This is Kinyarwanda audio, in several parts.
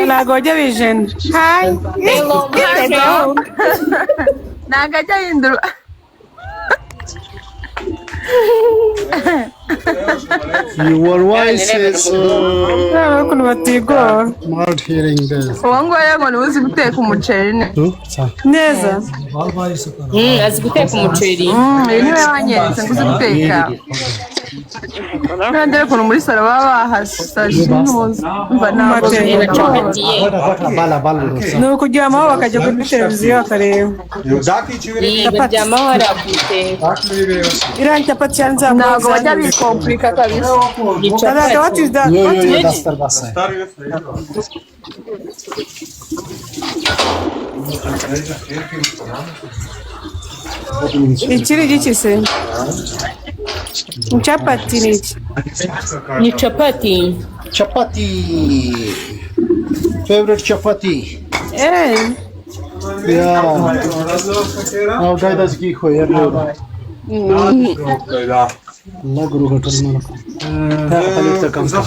Nagajya bijena. Hi. Hello. Nagajya induru. Your voice is not hearing this. Wangoya ngo nuzi guteka umuceri neza. Azi guteka umuceri. Niwe wanyeretse nguzi guteka. Nandere kuno muri sala baba hasaje ntuzi. Umuceri na capati. No kuryamaho bakajya kuri televiziyo akareba. Baryamaho arafite. Iriya capati yanze ntabwo bajya bikomplika kabisa. What is that? Ikiri gikise. Chapati ni iki? Ni chapati. Chapati. Favorite chapati. Yeah. Now guys ki khoya lo. Allah guru hotel mana.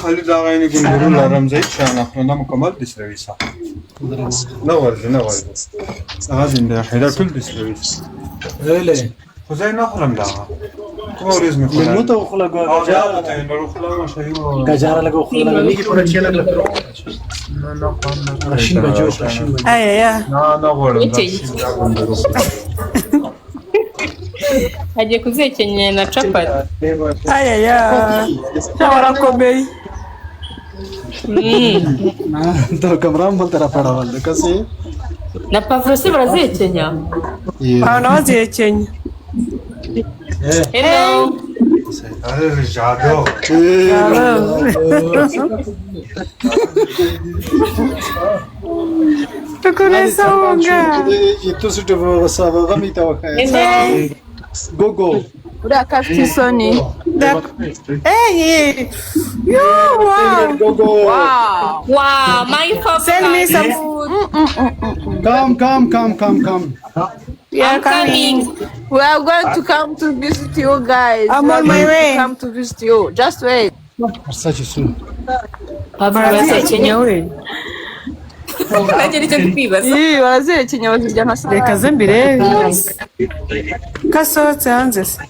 Khalid ağayını gönderiyorlar Ramza'yı çağın aklında mükemmel disrevisa. Ne var? Ağız indi hayda kül disrevisa. Öyle. Kuzey ne kıram daha? Korizm mi? Limu to khula go. Gajara tayin rukhla ma shayu. Gajara laga khula laga niki pura chela laga. Rashin bajosh rashin bajosh. Ay ya. Na var. Hagiye kuzekenyera na capati. Ay ya. Shawara komei. तो कमरा में तेरा पड़ा वाला कैसे Na pavrosi barazekenya. Abantu bazekenya. Hello. Hadi jado. Tukunesa unga. itu sudah bersama kami tahu kan go Uriya kafite isoni. Hey. Yo, wow. go Wow, my favorite. Send me some food. come We are coming. We are going to come to visit you guys. I'm on my way. Come to visit you. Just wait. such a soon Barazekenya we. Nanjye nicyo kwibaza. Barazekenya bazirya nka se. Reka zembire. Kasohotse hanze se.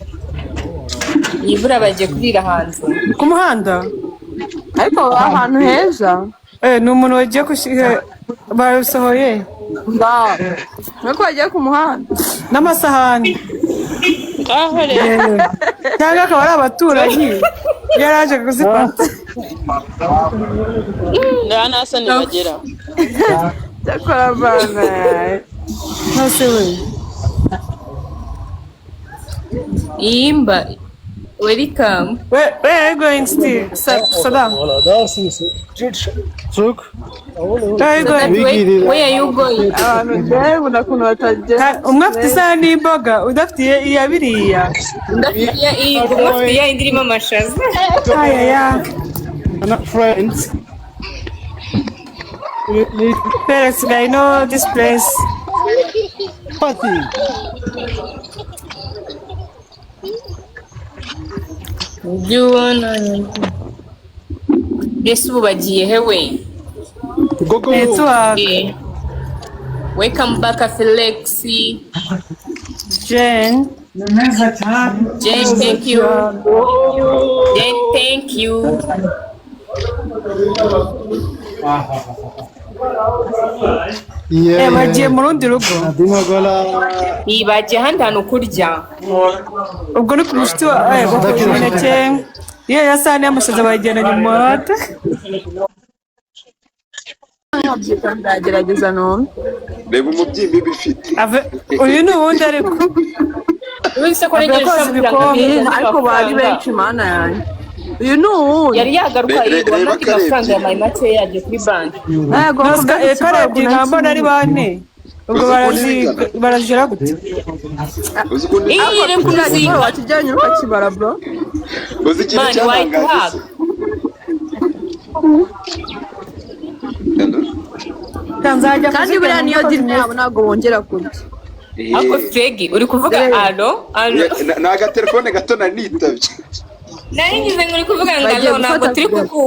Ibura bagiye kurira hanze. Ku muhanda. Ariko ahantu heza. Ni umuntu wagiye kushiga barusohoye. Nuko wagiye ku muhanda. N'amasahani. Aho rero. Cyangwa akaba ari abaturanyi. Yaraje kuzifata. Ndana asani bagera. Cyakora bana. Nose we. Imba. Welcome. Where are you going still? Saddam. Suk Where are you going? Where are you going? Mbega unakuntu batajya. Umwe afite isahani n'imboga, udafite iya biriya. Ndafitiye iyi ndirimo amashaza. Aya. not friends Parents, I know this place. party Juwana. Yesu ubu bagiye hewe. go Welcome back Felixi. Jen. Jane, thank you. Jane, thank you. Bagiye mu rundi rugo. Bagiye ahandi hantu kurya. Ubwo ni ku mushuti wa imineke. Iyo yasahani y'amashaza bayigendanye mu muhanda. Ndagerageza none. Reba umubyimbi bifite. Uyu ni uwundi ariko. Wese ko ariko bari benshi mana yanjye. Uyu ni uwundi. Yari yagaruka yigwa n'andi mafaranga ya make yaje kuri banki. Yego karebye nkambo nari bane. Ubwo barazira gute? Iyi rero kunazinga wakijyanye ukakibara bro. Uzikira cyamangaje. Kanzajya kandi buriya niyo dini yabo ntabwo bongera kurya. Ako Fegi uri kuvuga alo Naga telefone gato na nitabye. Naringize ngo uri kuvuga ngo ntabwo turi kuku.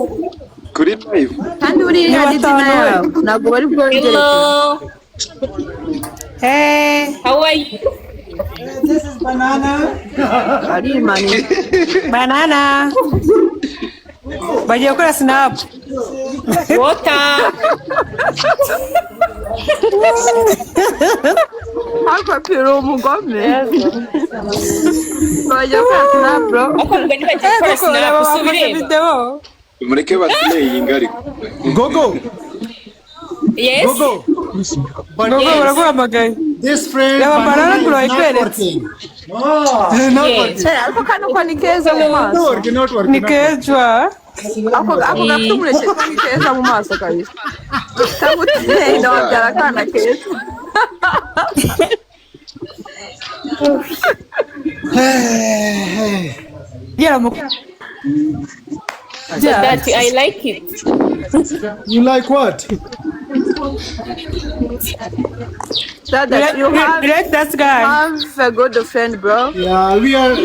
Kuri live. Kandi uriya dizina yawe ntabwo bari bwongere. Hello. Hey. How are you? This is banana. Ari mani. Banana. Bagiye gukora snap. Water. Hako piro umugome. Bagiye gukora snap bro. Akumva ni bagiye gukora snap usubire. Mureke batleyinga ariko. Gogo. Yes. Gogo. Gogo baraguhamagaye. This friend banana is not working. Not working. Ako kano kwa nikeza mu maso. Not working. Nikejwa. Ako gafite umureke nikeza mu maso kabisa. Tamutse ndo byara kana keza. Yeah, That I like it. You like what? That you have that guy. have a good friend, bro. Yeah, we are.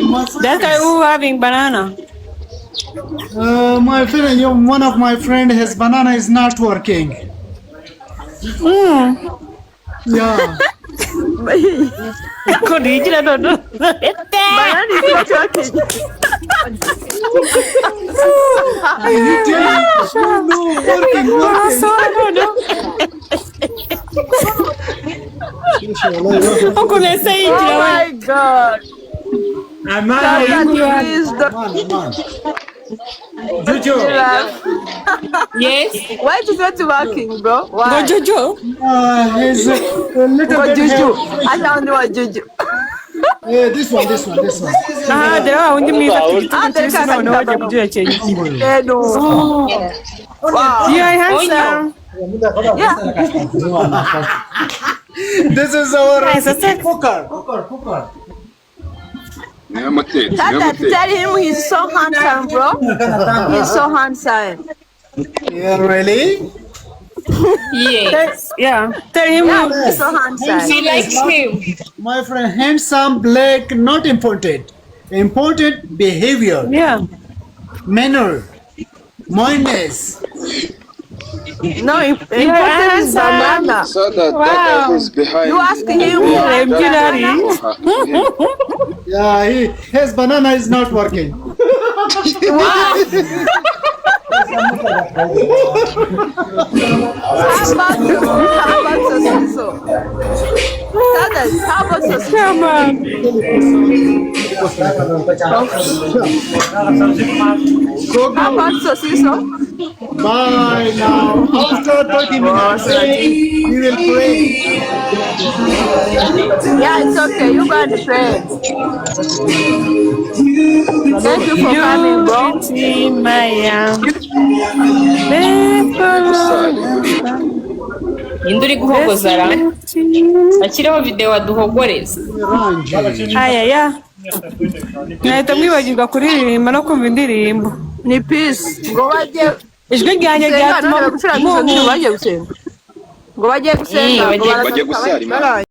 That guy who having banana. My friend, one of my friend, his banana is not working. Yeah. Could eat it, I don't know. Banana is not working. Oh my God. Jojo. Yes. Why is it not working, bro? Why? Go Jojo. He's a little Go bit Juju. heavy. I don't know what Juju. Yeah, this one. There are only me Ah, they can't no no. Wow. Yeah, handsome. Yeah. This is our Cooker. Tell him he's so handsome, bro. He's so handsome. Yeah, really? Yes. Yeah. Tell him. Yeah, he's so handsome. She likes him. My friend, handsome, black, not important. Important behavior, Yeah. manner, mindness. No, important is banana. So that guy who's behind. You ask him. Yeah, his banana is not working. How about Sosiso? How about Sosiso? Come on. How about Sosiso? Bye now. After 30 minutes, we will pray. Yeah, it's okay. You got the friend. Thank you for coming, bro. Indi uri guhogozara. Akiriho video waduhogoreza. Aya. Nahita mwibagirwa kuririmba no kumva indirimbo. Ni peace. Ngo bajye Ijwi ryanjye ryatuma bagiye gusenga. Ngo bajye gusenga. Bagiye gusenga.